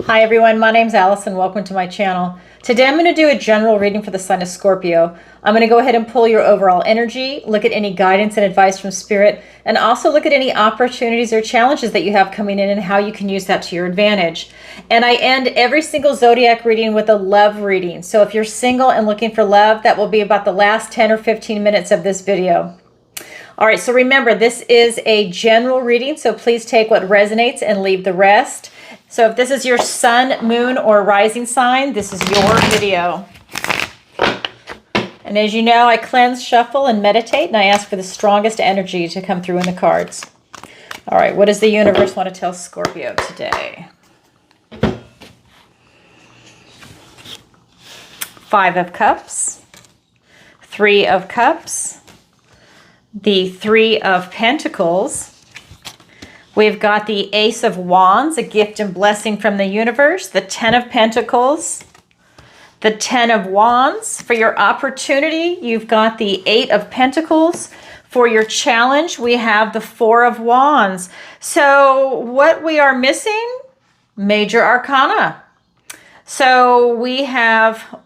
Hi everyone, my name's Alice and welcome to my channel. Today I'm going to do a general reading for the sign of Scorpio. I'm going to go ahead and pull your overall energy, look at any guidance and advice from Spirit, and also look at any opportunities or challenges that you have coming in and how you can use that to your advantage. And I end every single zodiac reading with a love reading. So if you're single and looking for love, that will be about the last 10 or 15 minutes of this video. All right, so remember, this is a general reading, so please take what resonates and leave the rest. So if this is your sun, moon, or rising sign, this is your video. And as you know, I cleanse, shuffle, and meditate, and I ask for the strongest energy to come through in the cards. All right, what does the universe want to tell Scorpio today? Five of Cups, Three of Cups, the Three of Pentacles. We've got the Ace of Wands, a gift and blessing from the universe, the Ten of Pentacles, the Ten of Wands. For your opportunity, you've got the Eight of Pentacles. For your challenge, we have the Four of Wands. So what we are missing? Major Arcana. So we have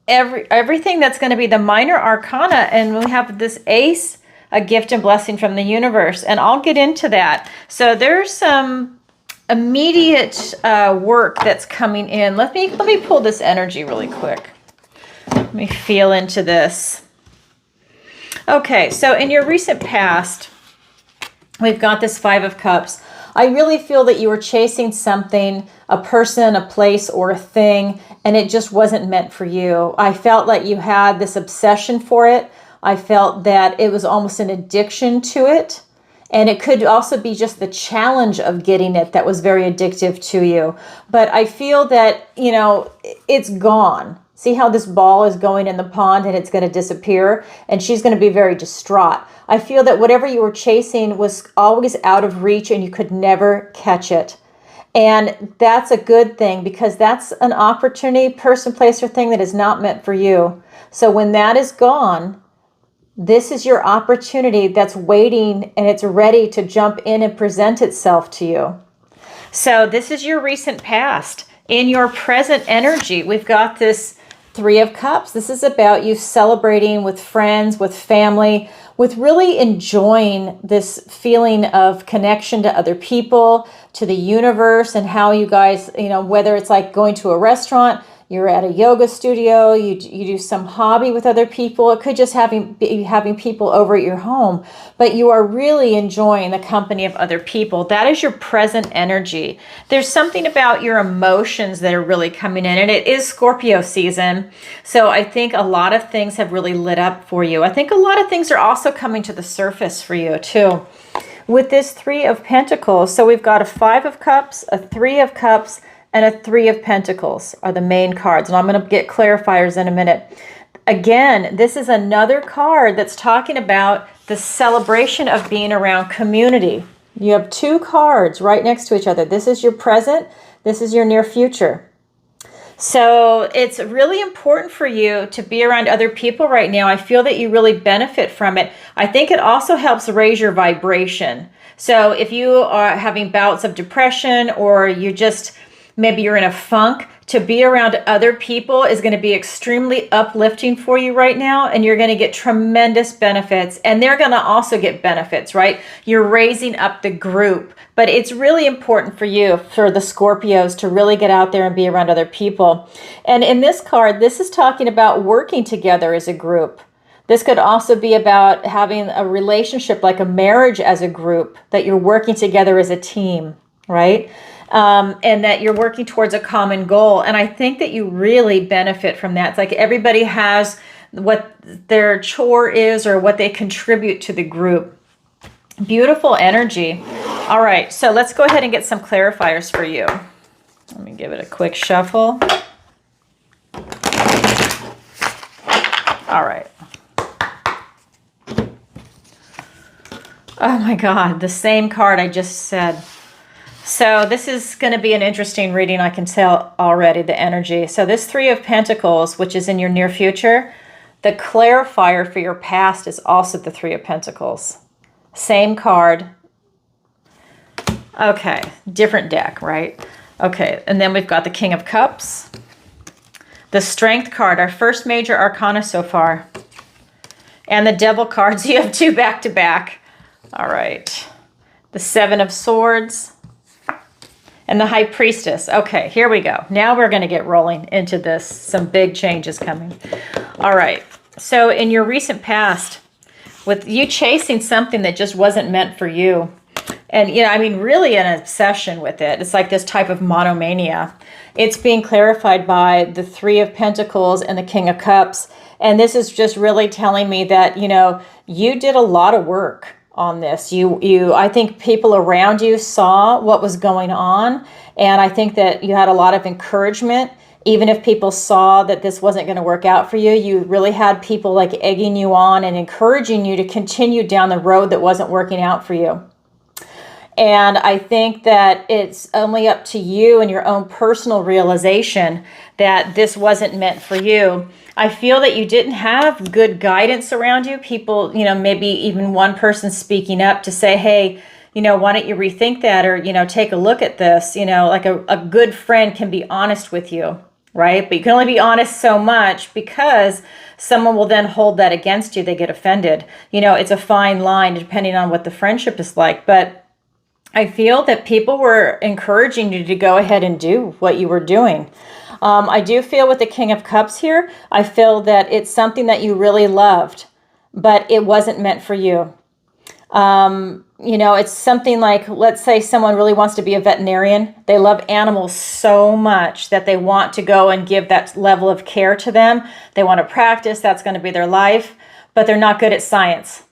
everything that's going to be the minor arcana, and we have this Ace, a gift and blessing from the universe, and I'll get into that. So there's some immediate work that's coming in. Let me pull this energy really quick. Let me feel into this. Okay, so in your recent past, we've got this Five of Cups. I really feel that you were chasing something, a person, a place, or a thing, and it just wasn't meant for you. I felt like you had this obsession for it. I felt that it was almost an addiction to it. And it could also be just the challenge of getting it that was very addictive to you. But I feel that, you know, it's gone. See how this ball is going in the pond and it's going to disappear? And she's going to be very distraught. I feel that whatever you were chasing was always out of reach and you could never catch it. And that's a good thing, because that's an opportunity, person, place, or thing that is not meant for you. So when that is gone, this is your opportunity that's waiting, and it's ready to jump in and present itself to you. So this is your recent past. In your present energy, we've got this Three of Cups. This is about you celebrating with friends, with family, with really enjoying this feeling of connection to other people, to the universe, and how you guys, you know, whether it's like going to a restaurant, you're at a yoga studio, you do some hobby with other people. It could just be having people over at your home, but you are really enjoying the company of other people. That is your present energy. There's something about your emotions that are really coming in, and it is Scorpio season. So I think a lot of things have really lit up for you. I think a lot of things are also coming to the surface for you too. With this Three of Pentacles, so we've got a Five of Cups, a Three of Cups, and a Three of Pentacles are the main cards. And I'm going to get clarifiers in a minute. Again, this is another card that's talking about the celebration of being around community. You have two cards right next to each other. This is your present. This is your near future. So it's really important for you to be around other people right now. I feel that you really benefit from it. I think it also helps raise your vibration. So if you are having bouts of depression, or you just maybe you're in a funk, to be around other people is going to be extremely uplifting for you right now, and you're going to get tremendous benefits, and they're going to also get benefits, right? You're raising up the group, but it's really important for you, for the Scorpios, to really get out there and be around other people. And in this card, this is talking about working together as a group. This could also be about having a relationship, like a marriage, as a group, that you're working together as a team, right? And that you're working towards a common goal. And I think that you really benefit from that. It's like everybody has what their chore is or what they contribute to the group. Beautiful energy. All right, so let's go ahead and get some clarifiers for you. Let me give it a quick shuffle. All right. Oh my God, the same card I just said. So this is going to be an interesting reading. I can tell already the energy. So this Three of Pentacles, which is in your near future, the clarifier for your past is also the Three of Pentacles. Same card. Okay, different deck, right? Okay, and then we've got the King of Cups. The Strength card, our first major arcana so far. And the Devil cards, you have 2 back to back. All right. The 7 of Swords. And the High Priestess. Okay, here we go. Now we're going to get rolling into this. Some big changes coming. All right. So in your recent past, with you chasing something that just wasn't meant for you, and, you know, I mean, really an obsession with it. It's like this type of monomania. It's being clarified by the 3 of Pentacles and the King of Cups. And this is just really telling me that, you know, you did a lot of work on this. I think people around you saw what was going on. And I think that you had a lot of encouragement. Even if people saw that this wasn't going to work out for you, you really had people like egging you on and encouraging you to continue down the road that wasn't working out for you. And I think that it's only up to you and your own personal realization that this wasn't meant for you. I feel that you didn't have good guidance around you. People, you know, maybe even one person speaking up to say, hey, you know, why don't you rethink that, or, you know, take a look at this. You know, like a good friend can be honest with you, right? But you can only be honest so much, because someone will then hold that against you. They get offended. You know, it's a fine line depending on what the friendship is like. But I feel that people were encouraging you to go ahead and do what you were doing. I do feel with the King of Cups here, I feel that it's something that you really loved, but it wasn't meant for you. You know, it's something like, let's say someone really wants to be a veterinarian. They love animals so much that they want to go and give that level of care to them. They want to practice. That's going to be their life, but they're not good at science.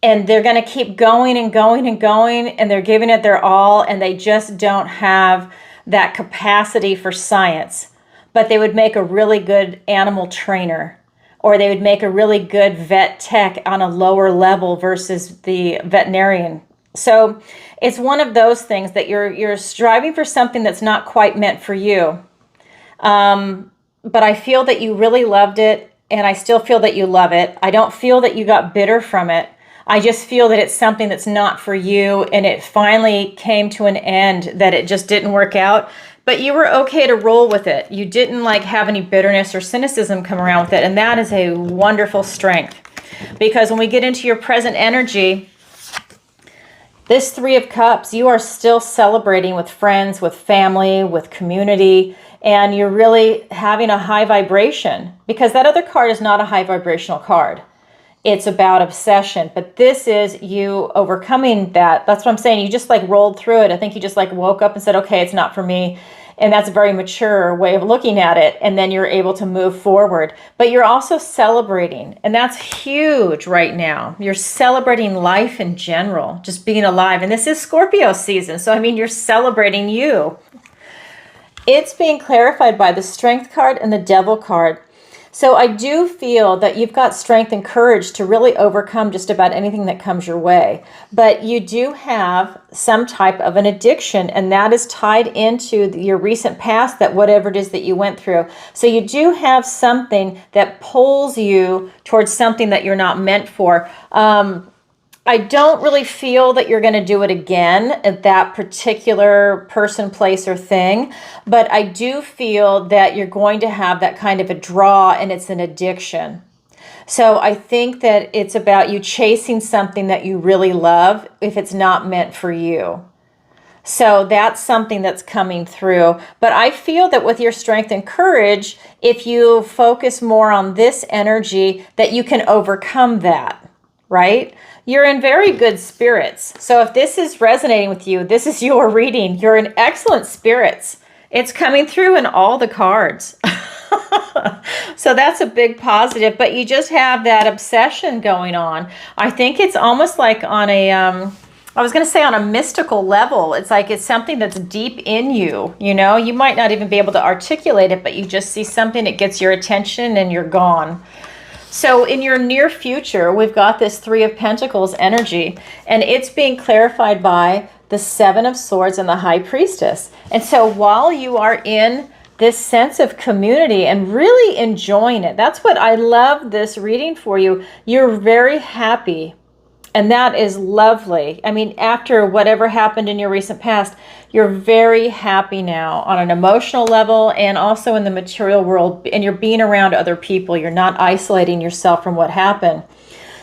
And they're going to keep going and going and going, and they're giving it their all, and they just don't have that capacity for science. But they would make a really good animal trainer, or they would make a really good vet tech on a lower level versus the veterinarian. So it's one of those things that you're striving for something that's not quite meant for you. But I feel that you really loved it, and I still feel that you love it. I don't feel that you got bitter from it. I just feel that it's something that's not for you, and it finally came to an end, that it just didn't work out. But you were okay to roll with it. You didn't like have any bitterness or cynicism come around with it, and that is a wonderful strength. Because when we get into your present energy, this 3 of Cups, you are still celebrating with friends, with family, with community, and you're really having a high vibration, because that other card is not a high vibrational card. It's about obsession, but this is you overcoming that. That's what I'm saying. You just like rolled through it. I think you just like woke up and said, okay, it's not for me. And that's a very mature way of looking at it. And then you're able to move forward, but you're also celebrating. And that's huge right now. You're celebrating life in general, just being alive. And this is Scorpio season. So, I mean, you're celebrating you. It's being clarified by the Strength card and the Devil card. So I do feel that you've got strength and courage to really overcome just about anything that comes your way. But you do have some type of an addiction, and that is tied into your recent past, that whatever it is that you went through. So you do have something that pulls you towards something that you're not meant for. I don't really feel that you're going to do it again at that particular person, place, or thing. But I do feel that you're going to have that kind of a draw, and it's an addiction. So I think that it's about you chasing something that you really love if it's not meant for you. So that's something that's coming through. But I feel that with your strength and courage, if you focus more on this energy, that you can overcome that, right? You're in very good spirits. So if this is resonating with you, this is your reading. You're in excellent spirits. It's coming through in all the cards. So that's a big positive, but you just have that obsession going on. I think it's almost like on a, I was going to say on a mystical level. It's like it's something that's deep in you, you know? You might not even be able to articulate it, but you just see something that gets your attention and you're gone. So in your near future, we've got this 3 of Pentacles energy, and it's being clarified by the 7 of Swords and the High Priestess. And so while you are in this sense of community and really enjoying it, that's what I love this reading for you. You're very happy, and that is lovely. I mean, after whatever happened in your recent past, You're very happy now on an emotional level and also in the material world, and you're being around other people. You're not isolating yourself from what happened.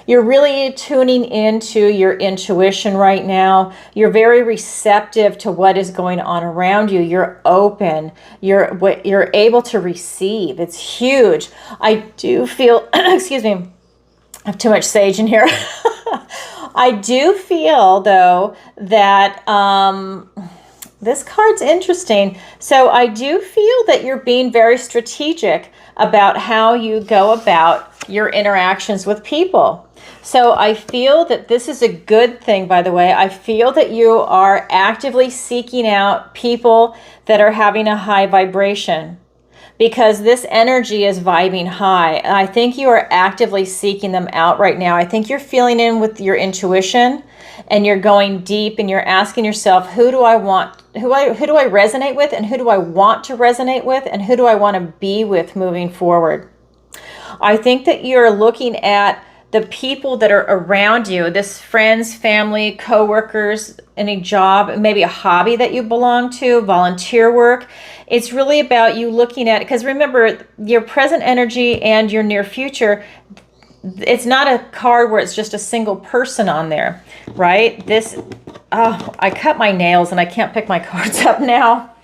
You're really tuning into your intuition right now. You're very receptive to what is going on around you. You're open. You're able to receive. It's huge. I do feel, excuse me, I have too much sage in here. I do feel, though, that this card's interesting. So I do feel that you're being very strategic about how you go about your interactions with people. So I feel that this is a good thing, by the way. I feel that you are actively seeking out people that are having a high vibration, because this energy is vibing high. And I think you are actively seeking them out right now. I think you're feeling in with your intuition, and you're going deep, and you're asking yourself, who do I want, who do I resonate with, and who do I want to resonate with, and who do I want to be with moving forward? I think that you're looking at the people that are around you, this friends, family, coworkers, any job, maybe a hobby that you belong to, volunteer work. It's really about you looking at, because remember, your present energy and your near future, it's not a card where it's just a single person on there, right? I cut my nails and I can't pick my cards up now.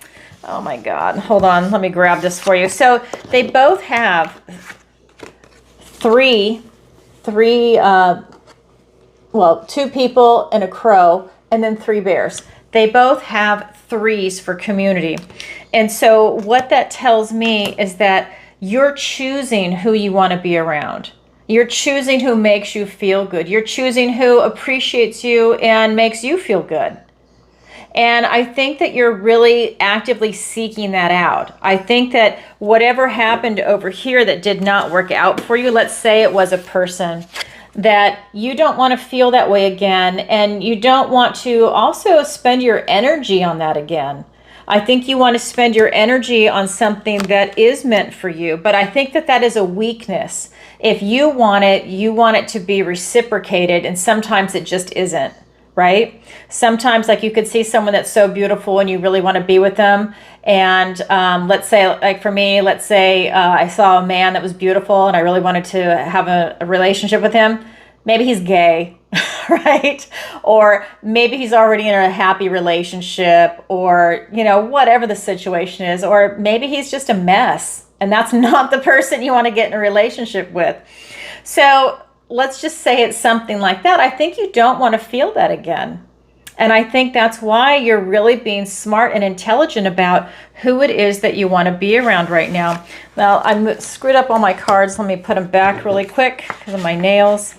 Oh my God, hold on, let me grab this for you. So they both have two people and a crow, and then 3 bears. They both have 3s for community. And so what that tells me is that you're choosing who you want to be around. You're choosing who makes you feel good. You're choosing who appreciates you and makes you feel good. And I think that you're really actively seeking that out. I think that whatever happened over here that did not work out for you, let's say it was a person, that you don't want to feel that way again, and you don't want to also spend your energy on that again. I think you want to spend your energy on something that is meant for you, but I think that that is a weakness. If you want it to be reciprocated, and sometimes it just isn't, right? Sometimes, like, you could see someone that's so beautiful and you really want to be with them, and let's say, like for me, I saw a man that was beautiful and I really wanted to have a relationship with him. Maybe he's gay, right? Or maybe he's already in a happy relationship, or, whatever the situation is, or maybe he's just a mess and that's not the person you want to get in a relationship with. So let's just say it's something like that. I think you don't want to feel that again. And I think that's why you're really being smart and intelligent about who it is that you want to be around right now. Now, I screwed up all my cards. Let me put them back really quick because of my nails.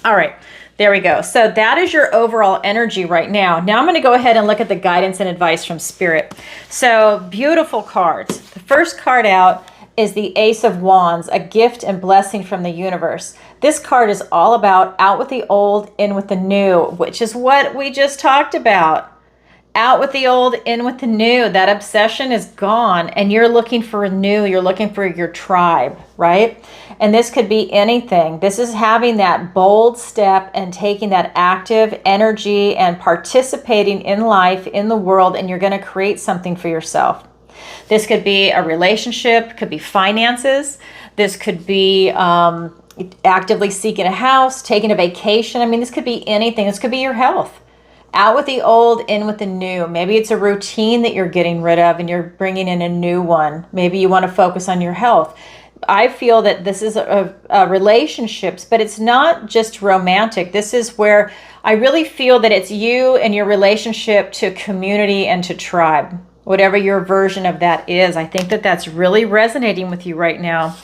All right, there we go. So that is your overall energy right now. Now I'm going to go ahead and look at the guidance and advice from Spirit. So beautiful cards. The first card out is the Ace of Wands, a gift and blessing from the universe. This card is all about out with the old, in with the new, which is what we just talked about. Out with the old, in with the new. That obsession is gone, and you're looking for a new, you're looking for your tribe, right? And this could be anything. This is having that bold step and taking that active energy and participating in life, in the world, and you're going to create something for yourself. This could be a relationship, could be finances. This could be actively seeking a house, taking a vacation. I mean, this could be anything. This could be your health. Out with the old, in with the new. Maybe it's a routine that you're getting rid of and you're bringing in a new one. Maybe you want to focus on your health. I feel that this is a relationships, but it's not just romantic. This is where I really feel that it's you and your relationship to community and to tribe. Whatever your version of that is, I think that that's really resonating with you right now.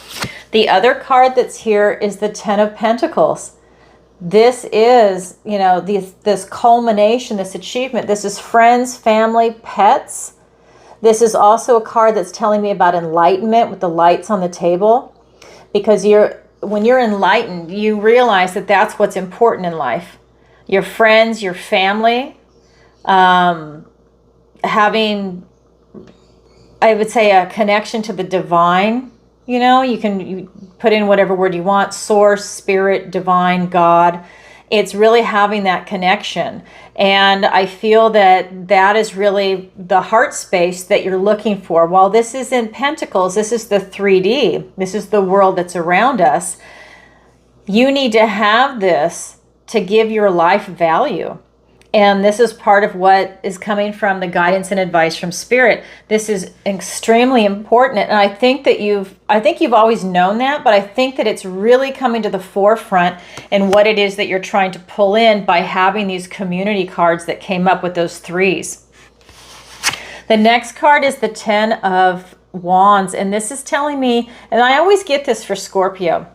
The other card that's here is the Ten of Pentacles. This is, this culmination, this achievement. This is friends, family, pets. This is also a card that's telling me about enlightenment with the lights on the table. Because when you're enlightened, you realize that that's what's important in life. Your friends, your family, having, I would say, a connection to the divine. You put in whatever word you want: source, spirit, divine, God. It's really having that connection. And I feel that that is really the heart space that you're looking for. While this is in Pentacles, this is the 3D. This is the world that's around us. You need to have this to give your life value. And this is part of what is coming from the guidance and advice from Spirit. This is extremely important. And I think you've always known that, but I think that it's really coming to the forefront in what it is that you're trying to pull in by having these community cards that came up with those 3s. The next card is the 10 of Wands. And this is telling me, and I always get this for Scorpio,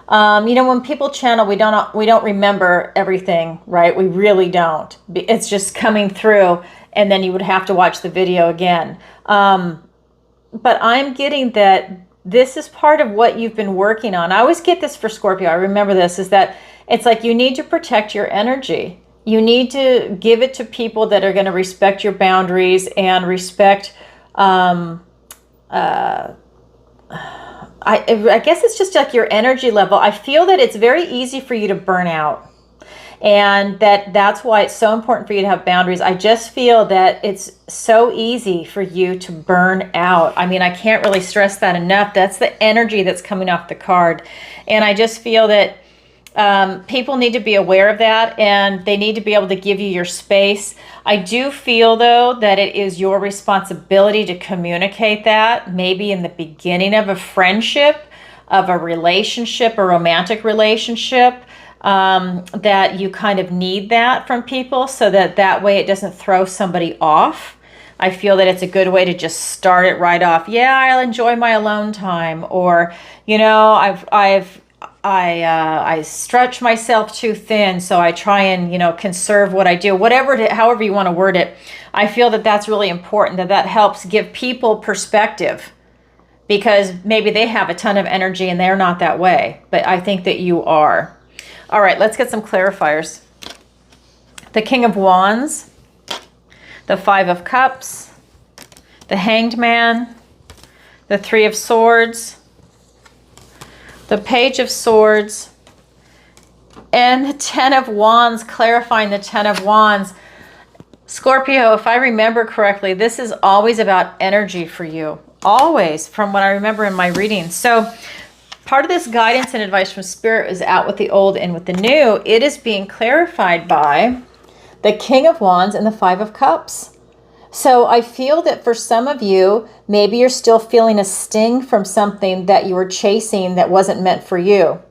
when people channel, we don't remember everything, right? We really don't. It's just coming through, and then you would have to watch the video again. But I'm getting that this is part of what you've been working on. I always get this for Scorpio. I remember this, is that it's like you need to protect your energy. You need to give it to people that are going to respect your boundaries and respect, I guess it's just like your energy level. I feel that it's very easy for you to burn out, and that's why it's so important for you to have boundaries. I just feel that it's so easy for you to burn out. I mean, I can't really stress that enough. That's the energy that's coming off the card. And I just feel that people need to be aware of that, and they need to be able to give you your space. I do feel, though, that it is your responsibility to communicate that, maybe in the beginning of a friendship, of a relationship, a romantic relationship, that you kind of need that from people, so that way it doesn't throw somebody off. I feel that it's a good way to just start it right off. Yeah, I'll enjoy my alone time, or, I stretch myself too thin, so I try and, conserve what I do. However you want to word it, I feel that that's really important, that helps give people perspective, because maybe they have a ton of energy and they're not that way, but I think that you are. All right, let's get some clarifiers. The King of Wands, the 5 of Cups, the Hanged Man, the 3 of Swords, the Page of Swords, and the 10 of Wands, clarifying the 10 of Wands. Scorpio, if I remember correctly, this is always about energy for you. Always, from what I remember in my reading. So part of this guidance and advice from Spirit is out with the old and with the new. It is being clarified by the King of Wands and the 5 of Cups. So I feel that for some of you, maybe you're still feeling a sting from something that you were chasing that wasn't meant for you.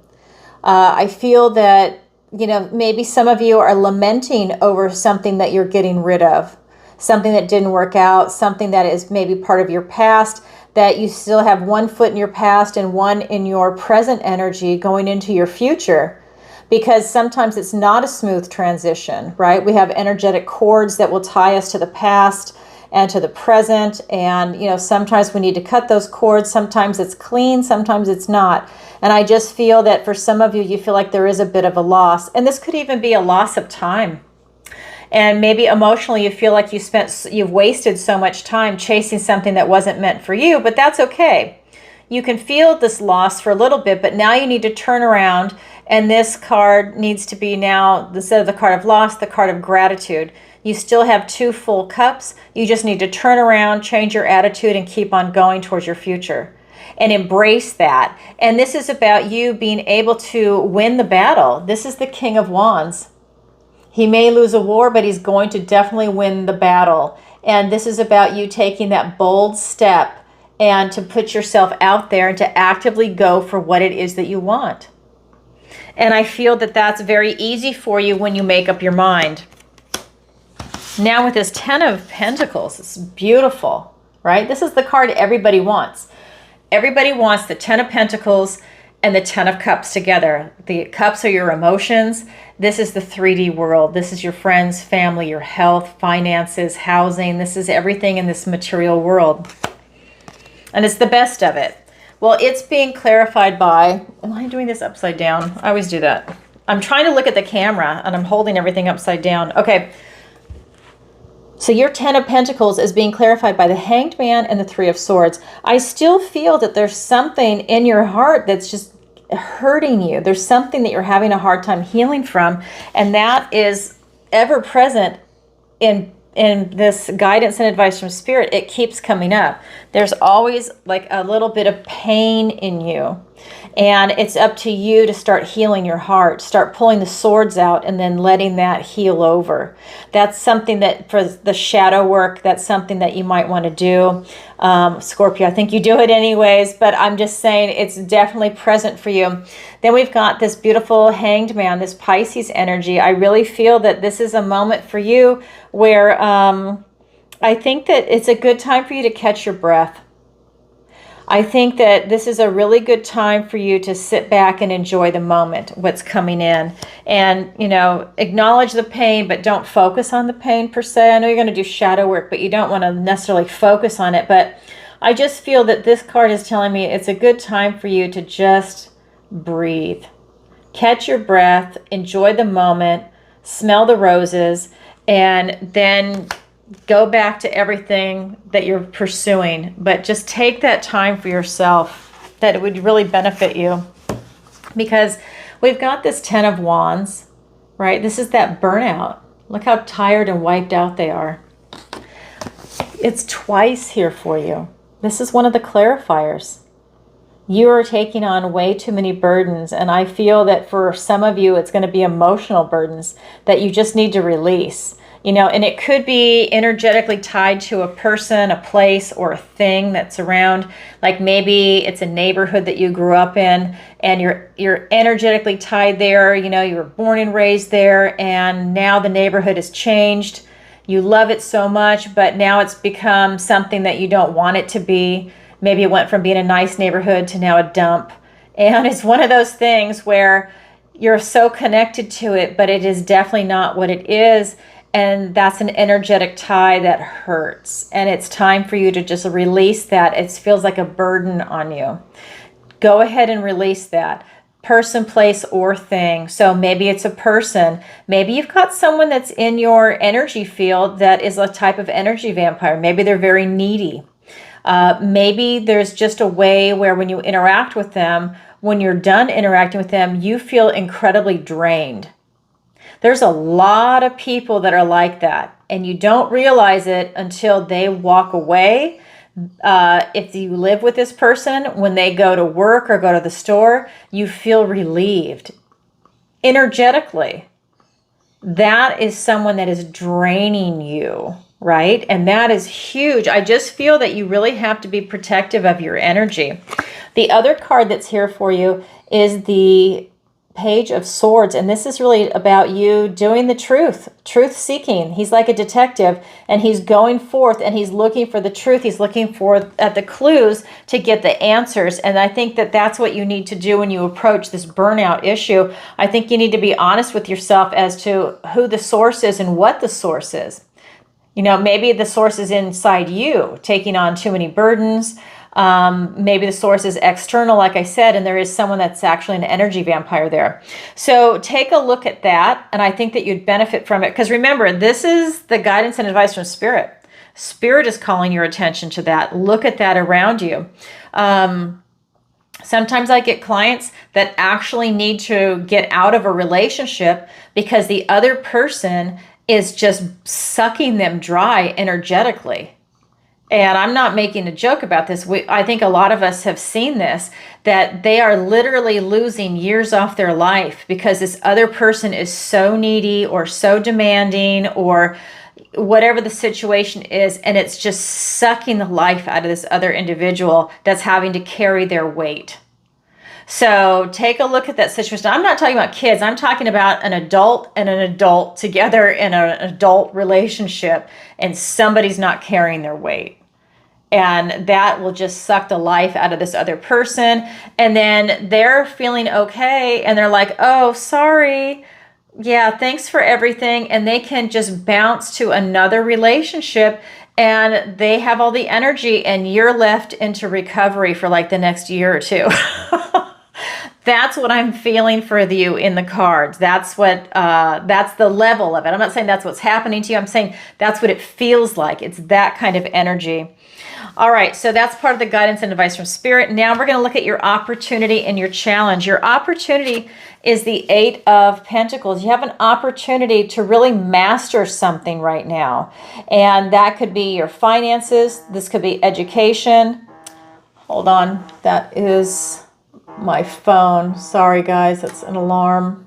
I feel that, maybe some of you are lamenting over something that you're getting rid of, something that didn't work out, something that is maybe part of your past, that you still have one foot in your past and one in your present energy going into your future. Because sometimes it's not a smooth transition, right? We have energetic cords that will tie us to the past and to the present. And, sometimes we need to cut those cords. Sometimes it's clean, sometimes it's not. And I just feel that for some of you, you feel like there is a bit of a loss. And this could even be a loss of time. And maybe emotionally, you feel like you've wasted so much time chasing something that wasn't meant for you, but that's okay. You can feel this loss for a little bit, but now you need to turn around. And this card needs to be now, instead of the card of loss, the card of gratitude. You still have 2 full cups. You just need to turn around, change your attitude, and keep on going towards your future. And embrace that. And this is about you being able to win the battle. This is the King of Wands. He may lose a war, but he's going to definitely win the battle. And this is about you taking that bold step and to put yourself out there and to actively go for what it is that you want. And I feel that that's very easy for you when you make up your mind. Now with this 10 of Pentacles, it's beautiful, right? This is the card everybody wants. Everybody wants the 10 of Pentacles and the 10 of Cups together. The cups are your emotions. This is the 3D world. This is your friends, family, your health, finances, housing. This is everything in this material world. And it's the best of it. Well, it's being clarified by, am I doing this upside down? I always do that. I'm trying to look at the camera and I'm holding everything upside down. Okay. So your 10 of Pentacles is being clarified by the Hanged Man and the 3 of Swords. I still feel that there's something in your heart that's just hurting you. There's something that you're having a hard time healing from, and that is ever present in this guidance and advice from Spirit. It keeps coming up. There's always like a little bit of pain in you. And it's up to you to start healing your heart, start pulling the swords out and then letting that heal over. That's something that for the shadow work, that's something that you might want to do. Scorpio, I think you do it anyways, but I'm just saying it's definitely present for you. Then we've got this beautiful Hanged Man, this Pisces energy. I really feel that this is a moment for you where I think that it's a good time for you to catch your breath. I think that this is a really good time for you to sit back and enjoy the moment, what's coming in. And, you know, acknowledge the pain, but don't focus on the pain per se. I know you're going to do shadow work, but you don't want to necessarily focus on it. But I just feel that this card is telling me it's a good time for you to just breathe. Catch your breath, enjoy the moment, smell the roses, and then go back to everything that you're pursuing, but just take that time for yourself. That it would really benefit you, because we've got this 10 of Wands, right? This is that burnout. Look how tired and wiped out they are. It's twice here for you. This is one of the clarifiers. You are taking on way too many burdens, and I feel that for some of you, it's going to be emotional burdens that you just need to release. You know, and it could be energetically tied to a person, a place, or a thing that's around. Like maybe it's a neighborhood that you grew up in and you're energetically tied there. You know, you were born and raised there, and now the neighborhood has changed. You love it so much, but now it's become something that you don't want it to be. Maybe it went from being a nice neighborhood to now a dump. And it's one of those things where you're so connected to it, but it is definitely not what it is. And that's an energetic tie that hurts. And it's time for you to just release that. It feels like a burden on you. Go ahead and release that. Person, place, or thing. So maybe it's a person. Maybe you've got someone that's in your energy field that is a type of energy vampire. Maybe they're very needy. Maybe there's just a way where when you interact with them, when you're done interacting with them, you feel incredibly drained. There's a lot of people that are like that, and you don't realize it until they walk away. If you live with this person, when they go to work or go to the store, you feel relieved energetically. That is someone that is draining you, right? And that is huge. I just feel that you really have to be protective of your energy. The other card that's here for you is the Page of Swords, and this is really about you doing the truth seeking. He's like a detective, and he's going forth and he's looking for the truth. He's looking for at the clues to get the answers. And I think that that's what you need to do when you approach this burnout issue. I think you need to be honest with yourself as to who the source is and what the source is. You know, maybe the source is inside you, taking on too many burdens. Maybe the source is external, like I said, and there is someone that's actually an energy vampire there. So take a look at that, and I think that you'd benefit from it. Because remember, this is the guidance and advice from Spirit. Spirit is calling your attention to that. Look at that around you. Sometimes I get clients that actually need to get out of a relationship because the other person is just sucking them dry energetically. And I'm not making a joke about this. I think a lot of us have seen this, that they are literally losing years off their life because this other person is so needy or so demanding or whatever the situation is, and it's just sucking the life out of this other individual that's having to carry their weight. So take a look at that situation. I'm not talking about kids. I'm talking about an adult and an adult together in an adult relationship, and somebody's not carrying their weight. And that will just suck the life out of this other person. And then they're feeling okay. And they're like, oh, sorry. Yeah, thanks for everything. And they can just bounce to another relationship. And they have all the energy. And you're left into recovery for like the next year or two. That's what I'm feeling for you in the cards. That's what, that's the level of it. I'm not saying that's what's happening to you. I'm saying that's what it feels like. It's that kind of energy. All right, so that's part of the guidance and advice from Spirit. Now we're going to look at your opportunity and your challenge. Your opportunity is the Eight of Pentacles. You have an opportunity to really master something right now. And that could be your finances. This could be education. Hold on, that is my phone. Sorry, guys, that's an alarm.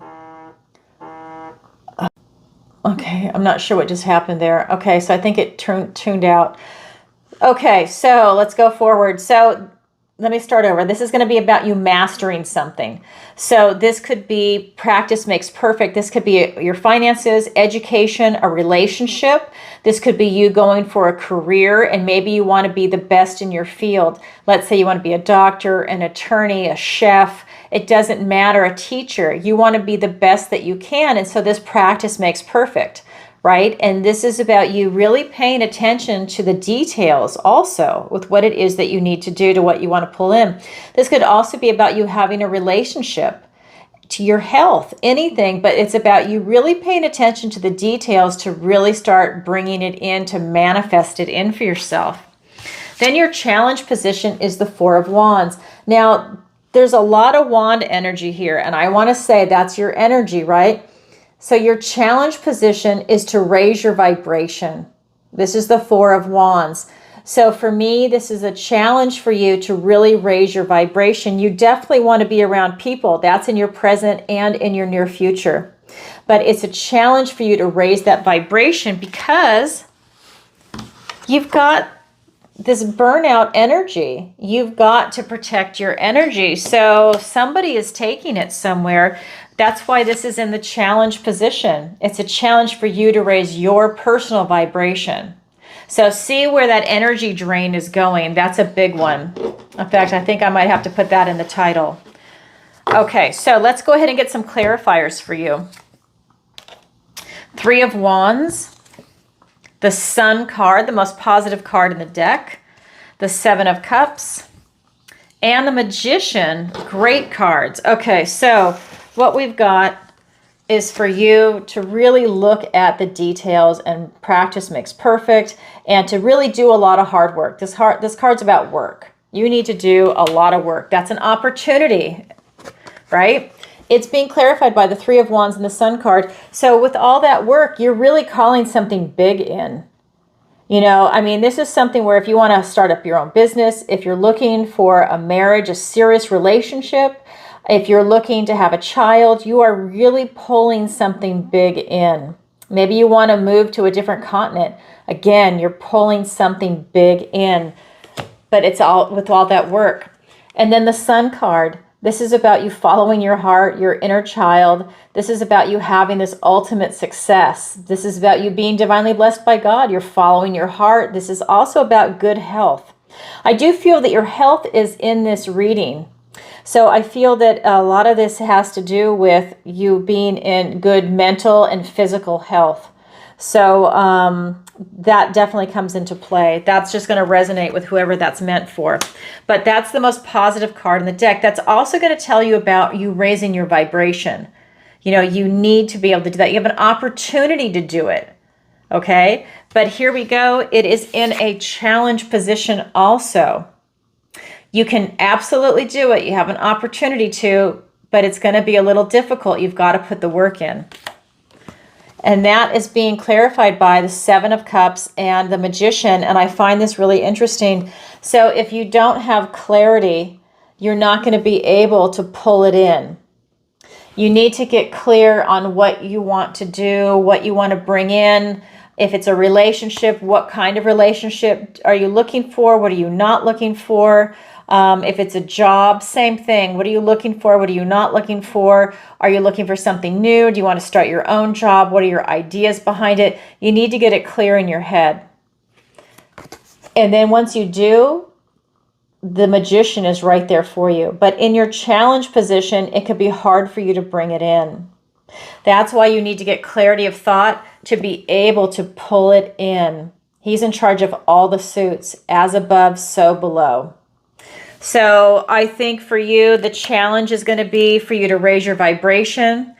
Okay, I'm not sure what just happened there. Okay, so I think it tuned out. Okay, so let's go forward. So let me start over. This is going to be about you mastering something. So this could be practice makes perfect. This could be your finances, education, a relationship. This could be you going for a career, and maybe you want to be the best in your field. Let's say you want to be a doctor, an attorney, a chef. It doesn't matter, a teacher. You want to be the best that you can, and so this practice makes perfect. Right? And this is about you really paying attention to the details also with what it is that you need to do to what you want to pull in. This could also be about you having a relationship, to your health, anything, but it's about you really paying attention to the details to really start bringing it in, to manifest it in for yourself. Then your challenge position is the Four of Wands. Now, there's a lot of wand energy here, and I want to say that's your energy, right? So your challenge position is to raise your vibration. This is the Four of Wands. So for me, this is a challenge for you to really raise your vibration. You definitely want to be around people. That's in your present and in your near future. But it's a challenge for you to raise that vibration because you've got this burnout energy. You've got to protect your energy. So somebody is taking it somewhere. That's why this is in the challenge position. It's a challenge for you to raise your personal vibration. So see where that energy drain is going. That's a big one. In fact, I think I might have to put that in the title. Okay, so let's go ahead and get some clarifiers for you. Three of Wands, the Sun card, the most positive card in the deck, the Seven of Cups, and the Magician. Great cards. Okay, so what we've got is for you to really look at the details, and practice makes perfect, and to really do a lot of hard work. This card's about work. You need to do a lot of work. That's an opportunity, right? It's being clarified by the Three of Wands and the Sun card. So with all that work, you're really calling something big in. You know, I mean, this is something where if you want to start up your own business, if you're looking for a marriage, a serious relationship, if you're looking to have a child, you are really pulling something big in. Maybe you want to move to a different continent. Again, you're pulling something big in, but it's all with all that work. And then the Sun card. This is about you following your heart, your inner child. This is about you having this ultimate success. This is about you being divinely blessed by God. You're following your heart. This is also about good health. I do feel that your health is in this reading. So I feel that a lot of this has to do with you being in good mental and physical health. So that definitely comes into play. That's just going to resonate with whoever that's meant for. But that's the most positive card in the deck. That's also going to tell you about you raising your vibration. You know, you need to be able to do that. You have an opportunity to do it. Okay? But here we go. It is in a challenge position also. You can absolutely do it. You have an opportunity to, but it's going to be a little difficult. You've got to put the work in. And that is being clarified by the Seven of Cups and the Magician. And I find this really interesting. So if you don't have clarity, you're not going to be able to pull it in. You need to get clear on what you want to do, what you want to bring in. If it's a relationship, what kind of relationship are you looking for? What are you not looking for? If it's a job, same thing. What are you looking for? What are you not looking for? Are you looking for something new? Do you want to start your own job? What are your ideas behind it? You need to get it clear in your head. And then once you do, the Magician is right there for you. But in your challenge position, it could be hard for you to bring it in. That's why you need to get clarity of thought to be able to pull it in. He's in charge of all the suits, as above, so below. So I think for you, the challenge is going to be for you to raise your vibration,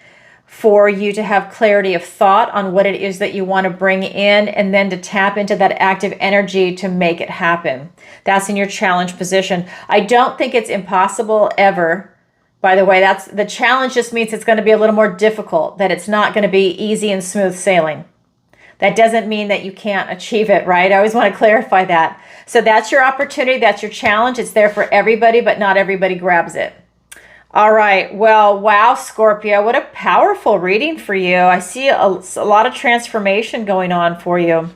for you to have clarity of thought on what it is that you want to bring in, and then to tap into that active energy to make it happen. That's in your challenge position. I don't think it's impossible ever. By the way, that's the challenge just means it's going to be a little more difficult, that it's not going to be easy and smooth sailing. That doesn't mean that you can't achieve it, right? I always want to clarify that. So that's your opportunity. That's your challenge. It's there for everybody, but not everybody grabs it. All right. Well, wow, Scorpio, what a powerful reading for you. I see a lot of transformation going on for you.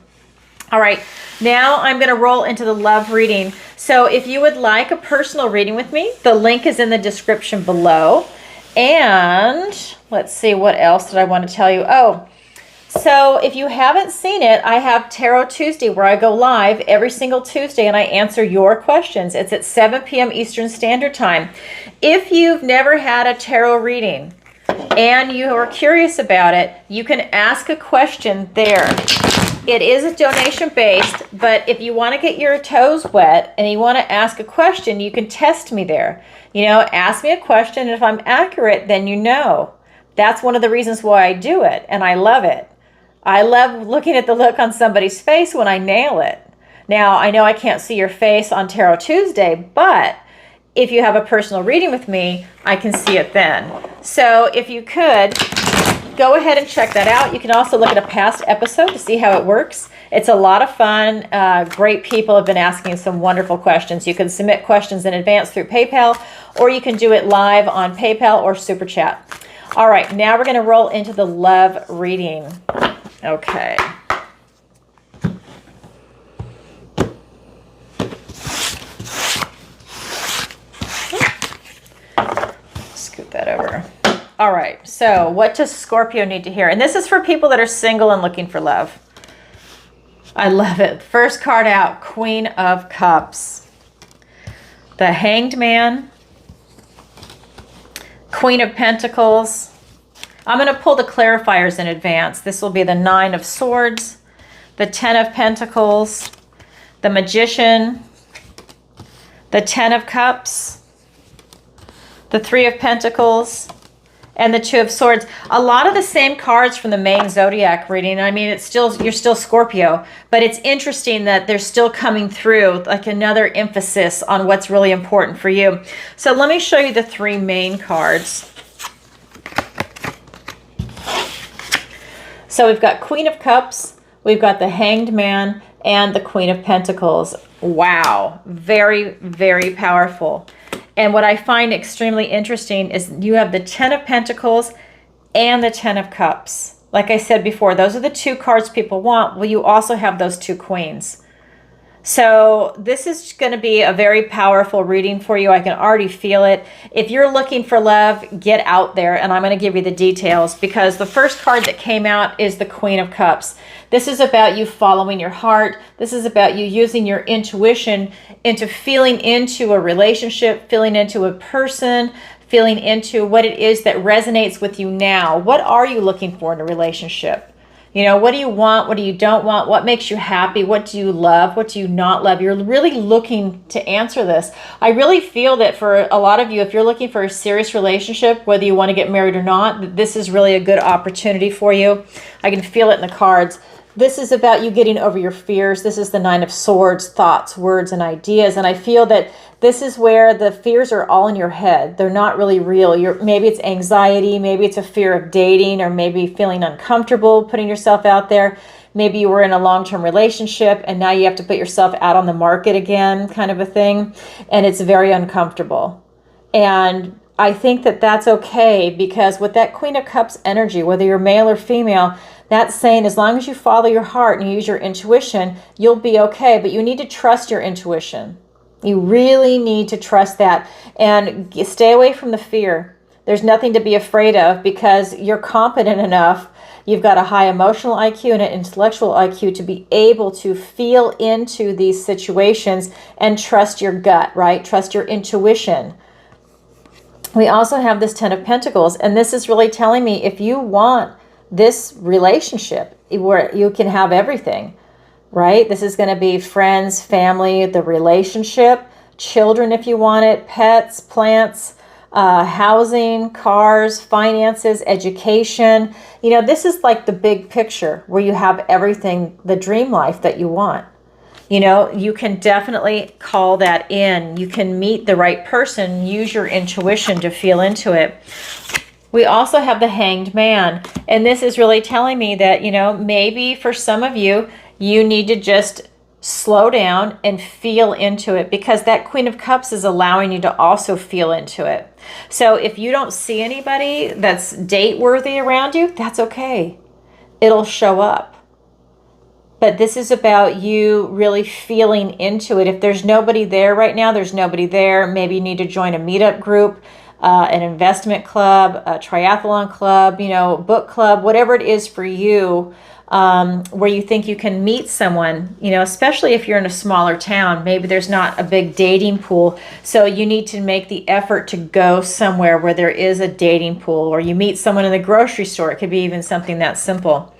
All right. Now I'm going to roll into the love reading. So if you would like a personal reading with me, the link is in the description below. And let's see, what else did I want to tell you? Oh, so if you haven't seen it, I have Tarot Tuesday where I go live every single Tuesday and I answer your questions. It's at 7 p.m. Eastern Standard Time. If you've never had a tarot reading and you are curious about it, you can ask a question there. It is a donation based, but if you want to get your toes wet and you want to ask a question, you can test me there. You know, ask me a question, and if I'm accurate, then you know. That's one of the reasons why I do it, and I love it. I love looking at the look on somebody's face when I nail it. Now, I know I can't see your face on Tarot Tuesday, but if you have a personal reading with me, I can see it then. So if you could, go ahead and check that out. You can also look at a past episode to see how it works. It's a lot of fun. Great people have been asking some wonderful questions. You can submit questions in advance through PayPal, or you can do it live on PayPal or Super Chat. All right, now we're going to roll into the love reading. Okay. Scoot that over. All right. So what does Scorpio need to hear? And this is for people that are single and looking for love. I love it. First card out, Queen of Cups. The Hanged Man. Queen of Pentacles. I'm going to pull the clarifiers in advance. This will be the 9 of Swords, the 10 of Pentacles, the Magician, the 10 of Cups, the 3 of Pentacles, and the 2 of Swords. A lot of the same cards from the main zodiac reading. I mean, it's still, you're still Scorpio, but it's interesting that they're still coming through like another emphasis on what's really important for you. So let me show you the 3 main cards. So we've got Queen of Cups, we've got the Hanged Man, and the Queen of Pentacles. Wow, very, very powerful. And what I find extremely interesting is you have the 10 of Pentacles and the 10 of Cups. Like I said before, those are the 2 cards people want. Well, you also have those 2 queens. So this is going to be a very powerful reading for you. I can already feel it. If you're looking for love, get out there, and I'm going to give you the details, because the first card that came out is the Queen of Cups. This is about you following your heart. This is about you using your intuition into feeling into a relationship, feeling into a person, feeling into what it is that resonates with you now. What are you looking for in a relationship? You know, what do you want? What do you don't want? What makes you happy? What do you love? What do you not love? You're really looking to answer this. I really feel that for a lot of you, if you're looking for a serious relationship, whether you want to get married or not, this is really a good opportunity for you. I can feel it in the cards. This is about you getting over your fears. This is the 9 of Swords, thoughts, words, and ideas. And I feel that this is where the fears are all in your head. They're not really real. Maybe it's anxiety, maybe it's a fear of dating, or maybe feeling uncomfortable putting yourself out there. Maybe you were in a long-term relationship and now you have to put yourself out on the market again, kind of a thing. And it's very uncomfortable. And I think that that's okay, because with that Queen of Cups energy, whether you're male or female, that's saying as long as you follow your heart and you use your intuition, you'll be okay. But you need to trust your intuition. You really need to trust that, and stay away from the fear. There's nothing to be afraid of, because you're competent enough. You've got a high emotional IQ and an intellectual IQ to be able to feel into these situations and trust your gut, right? Trust your intuition. We also have this 10 of Pentacles, and this is really telling me if you want this relationship where you can have everything, right? This is going to be friends, family, the relationship, children if you want it, pets, plants, housing, cars, finances, education. You know, this is like the big picture where you have everything, the dream life that you want. You know, you can definitely call that in. You can meet the right person, use your intuition to feel into it. We also have the Hanged Man, and this is really telling me that, you know, maybe for some of you, you need to just slow down and feel into it, because that Queen of Cups is allowing you to also feel into it. So if you don't see anybody that's date worthy around you, that's okay. It'll show up. But this is about you really feeling into it. If there's nobody there right now, there's nobody there. Maybe you need to join a meetup group, an investment club, a triathlon club, you know, book club, whatever it is for you, where you think you can meet someone, you know, especially if you're in a smaller town. Maybe there's not a big dating pool. So you need to make the effort to go somewhere where there is a dating pool, or you meet someone in the grocery store. It could be even something that simple.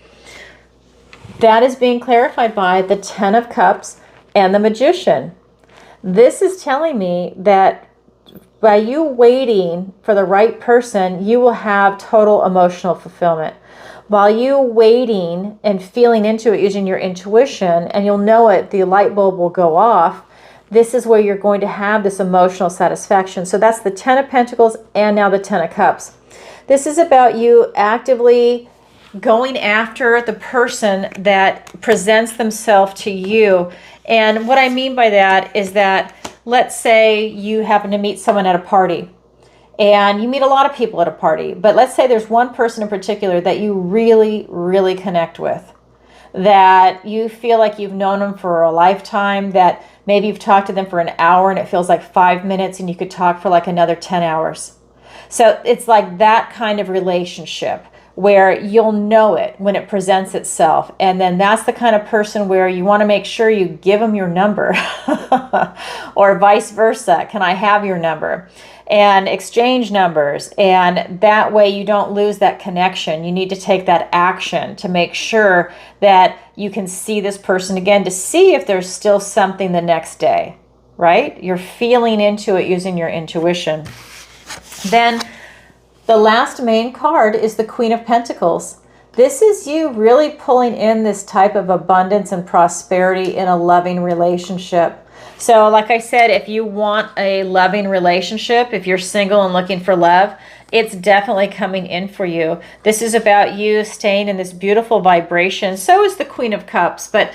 That is being clarified by the Ten of Cups and the Magician. This is telling me that by you waiting for the right person, you will have total emotional fulfillment. While you waiting and feeling into it using your intuition, and you'll know it, the light bulb will go off. This is where you're going to have this emotional satisfaction. So that's the Ten of Pentacles and now the Ten of Cups. This is about you actively going after the person that presents themselves to you. And what I mean by that is that, let's say you happen to meet someone at a party, and you meet a lot of people at a party, but let's say there's one person in particular that you really, really connect with, that you feel like you've known them for a lifetime, that maybe you've talked to them for an hour and it feels like 5 minutes, and you could talk for like another 10 hours. So it's like that kind of relationship where you'll know it when it presents itself. And then that's the kind of person where you want to make sure you give them your number or vice versa. Can I have your number? And exchange numbers. And that way you don't lose that connection. You need to take that action to make sure that you can see this person again, to see if there's still something the next day, right? You're feeling into it using your intuition. Then the last main card is the Queen of Pentacles. This is you really pulling in this type of abundance and prosperity in a loving relationship. So like I said, if you want a loving relationship, if you're single and looking for love, it's definitely coming in for you. This is about you staying in this beautiful vibration. So is the Queen of Cups. But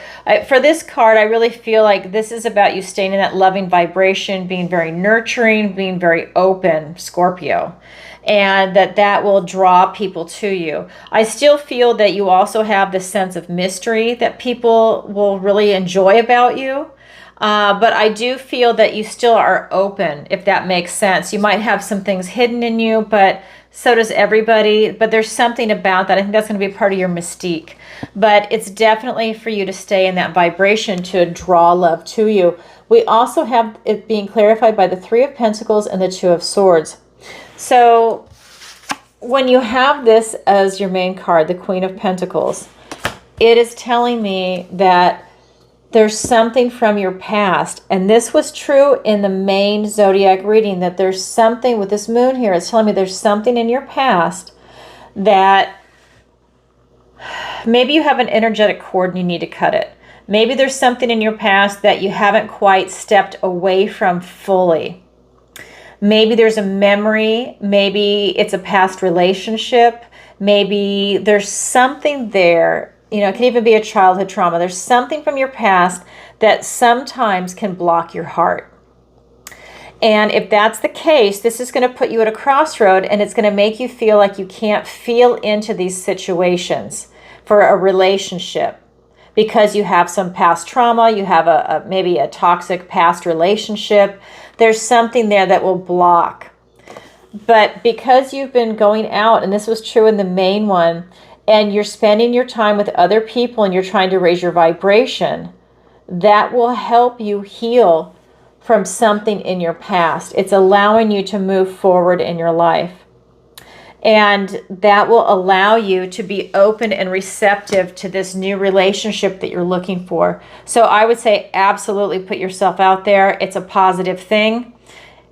for this card, I really feel like this is about you staying in that loving vibration, being very nurturing, being very open, Scorpio. And that will draw people to you. I still feel that you also have this sense of mystery that people will really enjoy about you. But I do feel that you still are open, if that makes sense. You might have some things hidden in you, but so does everybody. But there's something about that. I think that's going to be part of your mystique. But it's definitely for you to stay in that vibration to draw love to you. We also have it being clarified by the Three of Pentacles and the Two of Swords. So when you have this as your main card, the Queen of Pentacles, it is telling me that there's something from your past. And this was true in the main zodiac reading, that there's something with this moon here. It's telling me there's something in your past that maybe you have an energetic cord and you need to cut it. Maybe there's something in your past that you haven't quite stepped away from fully. Maybe there's a memory, maybe it's a past relationship, maybe there's something there, you know, it can even be a childhood trauma. There's something from your past that sometimes can block your heart. And if that's the case, this is going to put you at a crossroad, and it's going to make you feel like you can't feel into these situations for a relationship because you have some past trauma, you have maybe a toxic past relationship. There's something there that will block. But because you've been going out, and this was true in the main one, and you're spending your time with other people and you're trying to raise your vibration, that will help you heal from something in your past. It's allowing you to move forward in your life. And that will allow you to be open and receptive to this new relationship that you're looking for. So I would say absolutely put yourself out there. It's a positive thing.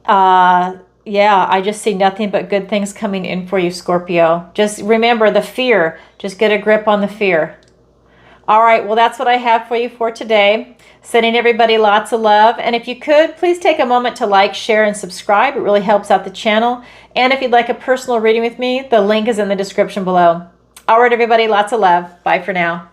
Yeah, I just see nothing but good things coming in for you, Scorpio. Just remember the fear. Just get a grip on the fear. All right, well, that's what I have for you for today. Sending everybody lots of love. And if you could, please take a moment to like, share, and subscribe. It really helps out the channel. And if you'd like a personal reading with me, the link is in the description below. All right, everybody, lots of love. Bye for now.